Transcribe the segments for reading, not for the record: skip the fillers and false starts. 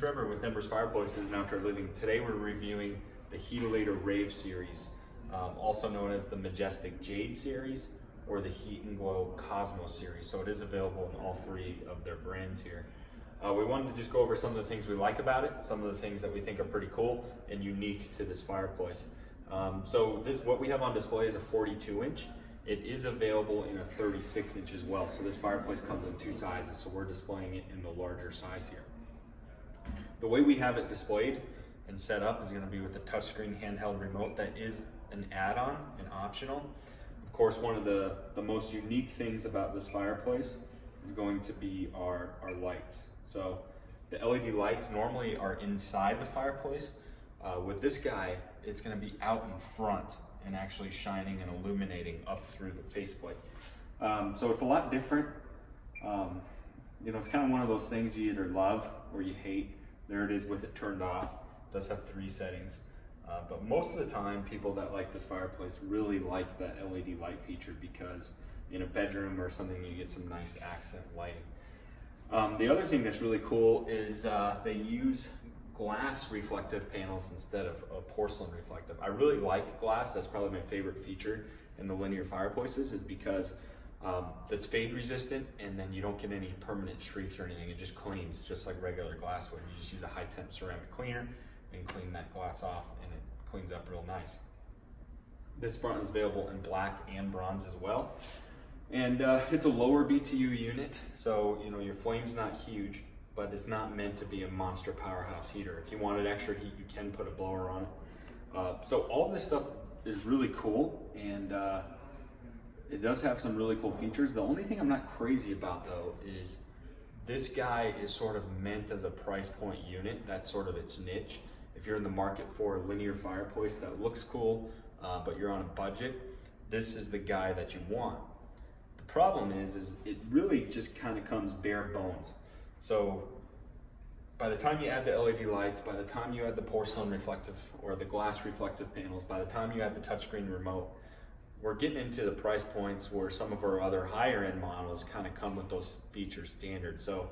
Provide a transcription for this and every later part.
Trevor with Embers Fireplaces and Outdoor Living. Today we're reviewing the Heatilator Rave series, also known as the Majestic Jade series or the Heat and Glow Cosmo series. So it is available in all three of their brands here. We wanted to just go over some of the things we like about it, some of the things that we think are pretty cool and unique to this fireplace. What we have on display is a 42-inch. It is available in a 36-inch as well. So this fireplace comes in two sizes. So we're displaying it in the larger size here. The way we have it displayed and set up is going to be with a touchscreen handheld remote that is an add-on and optional. Of course, one of the most unique things about this fireplace is going to be our lights. So the LED lights normally are inside the fireplace. With this guy, it's going to be out in front and actually shining and illuminating up through the faceplate. So it's a lot different. It's kind of one of those things you either love or you hate. There it is with it turned off. It does have 3 settings. But most of the time, people that like this fireplace really like that LED light feature because in a bedroom or something, you get some nice accent lighting. The other thing that's really cool is they use glass reflective panels instead of porcelain reflective. I really like glass. That's probably my favorite feature in the linear fireplaces is because it's fade resistant and then you don't get any permanent streaks or anything. It just cleans just like regular glass would. You just use a high temp ceramic cleaner and clean that glass off and it cleans up real nice. This front is available in black and bronze as well. And it's a lower BTU unit, so your flame's not huge, but it's not meant to be a monster powerhouse heater. If you wanted extra heat, you can put a blower on it. So all this stuff is really cool, and it does have some really cool features. The only thing I'm not crazy about though is this guy is sort of meant as a price point unit. That's sort of its niche. If you're in the market for a linear fireplace that looks cool, but you're on a budget, this is the guy that you want. The problem is it really just kind of comes bare bones. So by the time you add the LED lights, by the time you add the porcelain reflective or the glass reflective panels, by the time you add the touchscreen remote, we're getting into the price points where some of our other higher end models kind of come with those features standard. So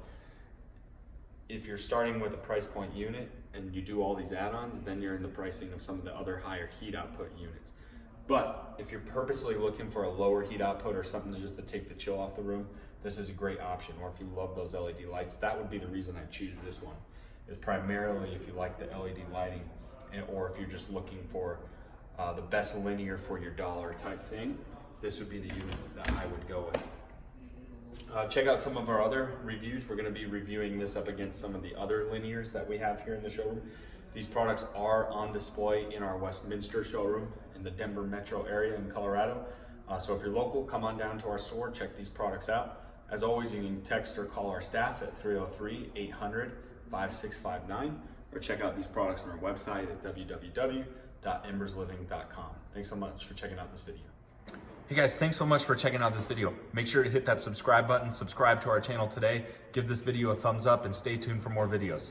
if you're starting with a price point unit and you do all these add-ons, then you're in the pricing of some of the other higher heat output units. But if you're purposely looking for a lower heat output or something just to take the chill off the room, this is a great option. Or if you love those LED lights, that would be the reason I choose this one. Is primarily if you like the LED lighting, or if you're just looking for the best linear for your dollar type thing, this would be the unit that I would go with. Check out some of our other reviews. We're going to be reviewing this up against some of the other linears that we have here in the showroom. These products are on display in our Westminster showroom in the Denver metro area in Colorado. So if you're local, come on down to our store, check these products out. As always, you can text or call our staff at 303-800-5659 or check out these products on our website at www.embersliving.com. Thanks so much for checking out this video. Hey guys, thanks so much for checking out this video. Make sure to hit that subscribe button, subscribe to our channel today, give this video a thumbs up, and stay tuned for more videos.